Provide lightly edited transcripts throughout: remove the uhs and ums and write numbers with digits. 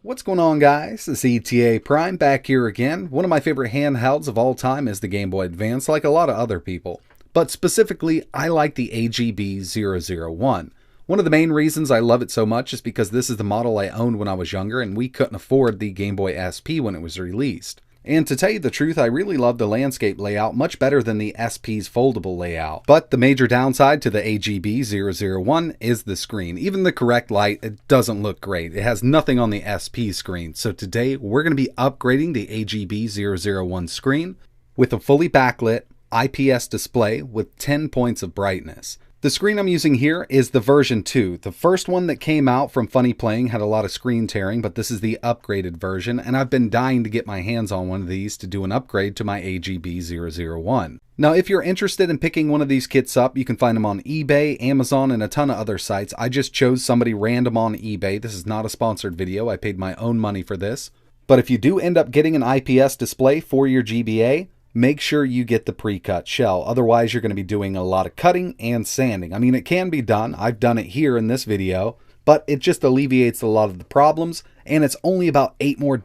What's going on, guys? It's ETA Prime back here again. One of my favorite handhelds of all time is the Game Boy Advance, like a lot of other people. But specifically, I like the AGB-001. One of the main reasons I love it so much is because this is the model I owned when I was younger, and we couldn't afford the Game Boy SP when it was released. And to tell you the truth, I really love the landscape layout much better than the SP's foldable layout. But the major downside to the AGB-001 is the screen. Even the correct light, it doesn't look great. It has nothing on the SP screen. So today we're going to be upgrading the AGB-001 screen with a fully backlit IPS display with 10 points of brightness. The screen I'm using here is the version 2. The first one that came out from Funny Playing had a lot of screen tearing, but this is the upgraded version, and I've been dying to get my hands on one of these to do an upgrade to my AGB-001. Now, if you're interested in picking one of these kits up, you can find them on eBay, Amazon, and a ton of other sites. I just chose somebody random on eBay. This is not a sponsored video. I paid my own money for this. But if you do end up getting an IPS display for your GBA, make sure you get the pre-cut shell. Otherwise, you're going to be doing a lot of cutting and sanding. I mean, it can be done. I've done it here in this video, but it just alleviates a lot of the problems, and it's only about $8 more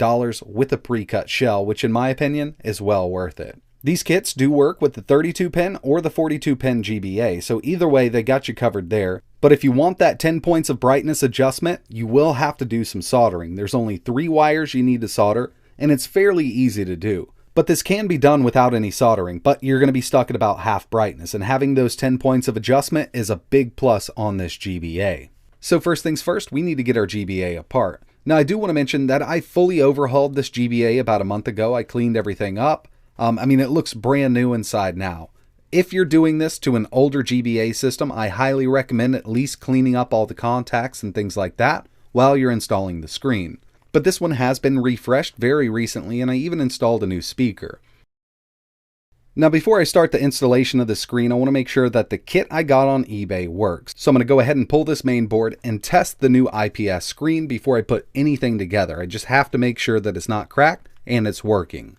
with a pre-cut shell, which in my opinion is well worth it. These kits do work with the 32-pin or the 42-pin GBA, so either way, they got you covered there. But if you want that 10 points of brightness adjustment, you will have to do some soldering. There's only 3 wires you need to solder, and it's fairly easy to do. But this can be done without any soldering, but you're going to be stuck at about half brightness, and having those 10 points of adjustment is a big plus on this GBA. So first things first, we need to get our GBA apart. Now I do want to mention that I fully overhauled this GBA about a month ago. I cleaned everything up. I mean, it looks brand new inside now. If you're doing this to an older GBA system, I highly recommend at least cleaning up all the contacts and things like that while you're installing the screen. But this one has been refreshed very recently, and I even installed a new speaker. Now before I start the installation of the screen, I want to make sure that the kit I got on eBay works. So I'm going to go ahead and pull this main board and test the new IPS screen before I put anything together. I just have to make sure that it's not cracked and it's working.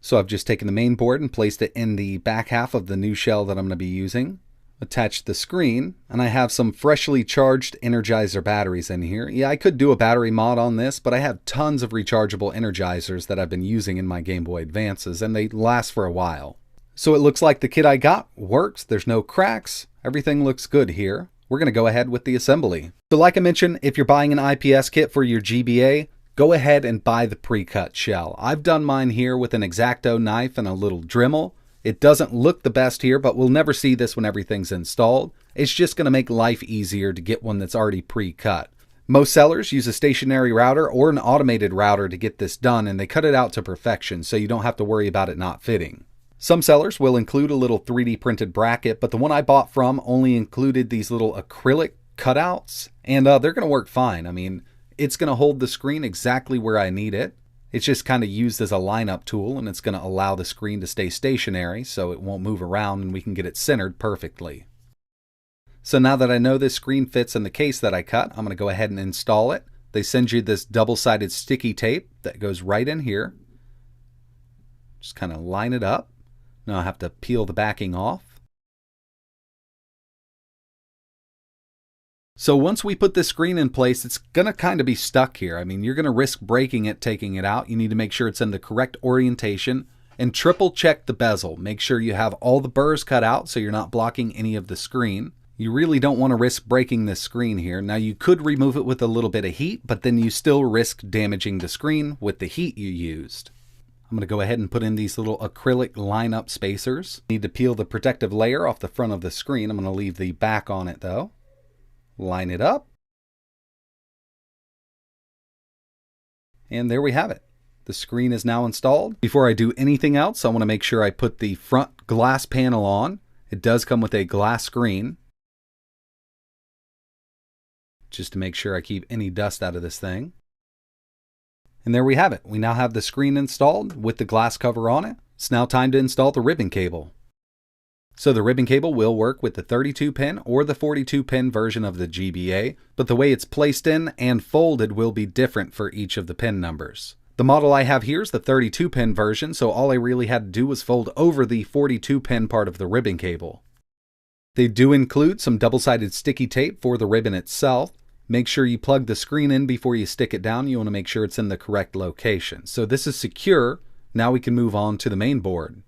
So I've just taken the main board and placed it in the back half of the new shell that I'm going to be using. Attach the screen, and I have some freshly charged Energizer batteries in here. Yeah, I could do a battery mod on this, but I have tons of rechargeable Energizers that I've been using in my Game Boy Advances, and they last for a while. So it looks like the kit I got works. There's no cracks. Everything looks good here. We're going to go ahead with the assembly. So like I mentioned, if you're buying an IPS kit for your GBA, go ahead and buy the pre-cut shell. I've done mine here with an X-Acto knife and a little Dremel. It doesn't look the best here, but we'll never see this when everything's installed. It's just going to make life easier to get one that's already pre-cut. Most sellers use a stationary router or an automated router to get this done, and they cut it out to perfection so you don't have to worry about it not fitting. Some sellers will include a little 3D printed bracket, but the one I bought from only included these little acrylic cutouts, and they're going to work fine. I mean, it's going to hold the screen exactly where I need it. It's just kind of used as a lineup tool, and it's going to allow the screen to stay stationary so it won't move around and we can get it centered perfectly. So now that I know this screen fits in the case that I cut, I'm going to go ahead and install it. They send you this double-sided sticky tape that goes right in here. Just kind of line it up. Now I have to peel the backing off. So once we put this screen in place, it's going to kind of be stuck here. I mean, you're going to risk breaking it, taking it out. You need to make sure it's in the correct orientation and triple check the bezel. Make sure you have all the burrs cut out so you're not blocking any of the screen. You really don't want to risk breaking this screen here. Now you could remove it with a little bit of heat, but then you still risk damaging the screen with the heat you used. I'm going to go ahead and put in these little acrylic lineup spacers. Need to peel the protective layer off the front of the screen. I'm going to leave the back on it though. Line it up. And there we have it. The screen is now installed. Before I do anything else, I want to make sure I put the front glass panel on. It does come with a glass screen, just to make sure I keep any dust out of this thing. And there we have it. We now have the screen installed with the glass cover on it. It's now time to install the ribbon cable. So the ribbon cable will work with the 32-pin or the 42-pin version of the GBA, but the way it's placed in and folded will be different for each of the pin numbers. The model I have here is the 32-pin version, so all I really had to do was fold over the 42-pin part of the ribbon cable. They do include some double-sided sticky tape for the ribbon itself. Make sure you plug the screen in before you stick it down. You want to make sure it's in the correct location. So this is secure. Now we can move on to the main board.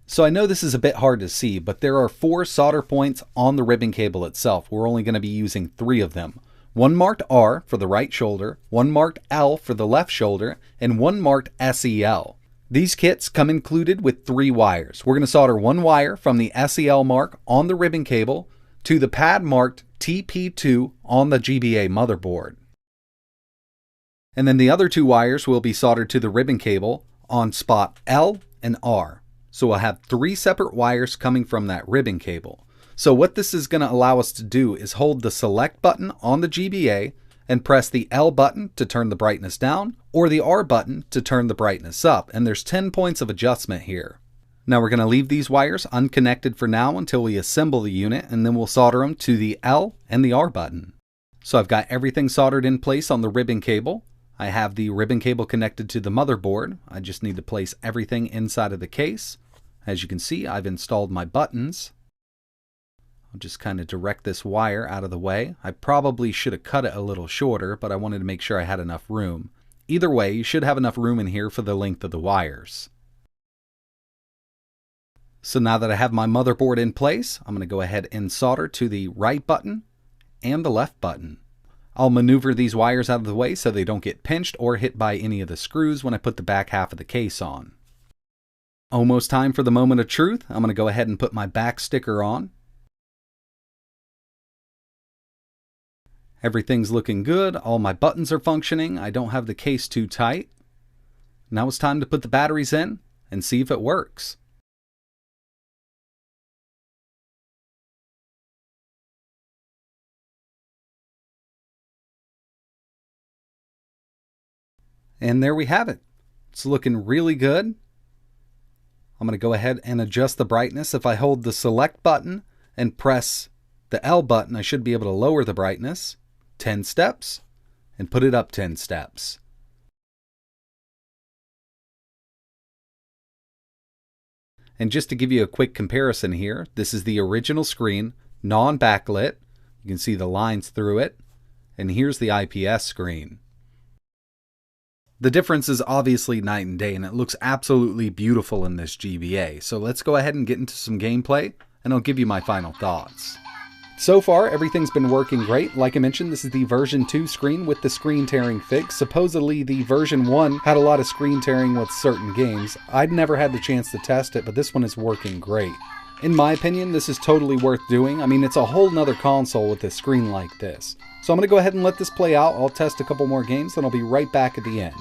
So I know this is a bit hard to see, but there are 4 solder points on the ribbon cable itself. We're only going to be using 3 of them. One marked R for the right shoulder, one marked L for the left shoulder, and one marked SEL. These kits come included with 3 wires. We're going to solder 1 wire from the SEL mark on the ribbon cable to the pad marked TP2 on the GBA motherboard. And then the other 2 wires will be soldered to the ribbon cable on spot L and R. So we'll have 3 separate wires coming from that ribbon cable. So what this is going to allow us to do is hold the select button on the GBA and press the L button to turn the brightness down or the R button to turn the brightness up. And there's 10 points of adjustment here. Now we're going to leave these wires unconnected for now until we assemble the unit, and then we'll solder them to the L and the R button. So I've got everything soldered in place on the ribbon cable. I have the ribbon cable connected to the motherboard. I just need to place everything inside of the case. As you can see, I've installed my buttons. I'll just kind of direct this wire out of the way. I probably should have cut it a little shorter, but I wanted to make sure I had enough room. Either way, you should have enough room in here for the length of the wires. So now that I have my motherboard in place, I'm going to go ahead and solder to the right button and the left button. I'll maneuver these wires out of the way so they don't get pinched or hit by any of the screws when I put the back half of the case on. Almost time for the moment of truth. I'm going to go ahead and put my back sticker on. Everything's looking good. All my buttons are functioning. I don't have the case too tight. Now it's time to put the batteries in and see if it works. And there we have it. It's looking really good. I'm going to go ahead and adjust the brightness. If I hold the select button and press the L button, I should be able to lower the brightness 10 steps and put it up 10 steps. And just to give you a quick comparison here, this is the original screen, non-backlit. You can see the lines through it. And here's the IPS screen. The difference is obviously night and day, and it looks absolutely beautiful in this GBA. So let's go ahead and get into some gameplay, and I'll give you my final thoughts. So far, everything's been working great. Like I mentioned, this is the version 2 screen with the screen tearing fix. Supposedly, the version 1 had a lot of screen tearing with certain games. I'd never had the chance to test it, but this one is working great. In my opinion, this is totally worth doing. I mean, it's a whole nother console with a screen like this. So I'm going to go ahead and let this play out. I'll test a couple more games, then I'll be right back at the end.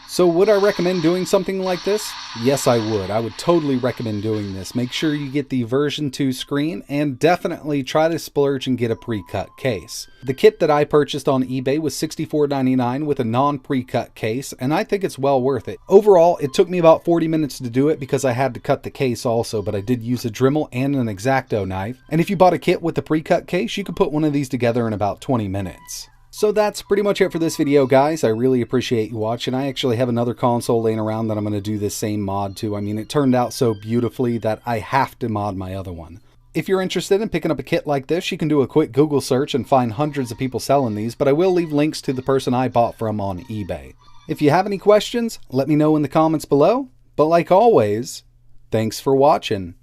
So would I recommend doing something like this? Yes, I would. I would totally recommend doing this. Make sure you get the version 2 screen and definitely try to splurge and get a pre-cut case. The kit that I purchased on eBay was $64.99 with a non-pre-cut case, and I think it's well worth it. Overall, it took me about 40 minutes to do it because I had to cut the case also, but I did use a Dremel and an X-Acto knife. And if you bought a kit with the pre-cut case, you could put one of these together in about 20 minutes. So that's pretty much it for this video, guys. I really appreciate you watching. I actually have another console laying around that I'm going to do this same mod to. I mean, it turned out so beautifully that I have to mod my other one. If you're interested in picking up a kit like this, you can do a quick Google search and find hundreds of people selling these, but I will leave links to the person I bought from on eBay. If you have any questions, let me know in the comments below. But like always, thanks for watching.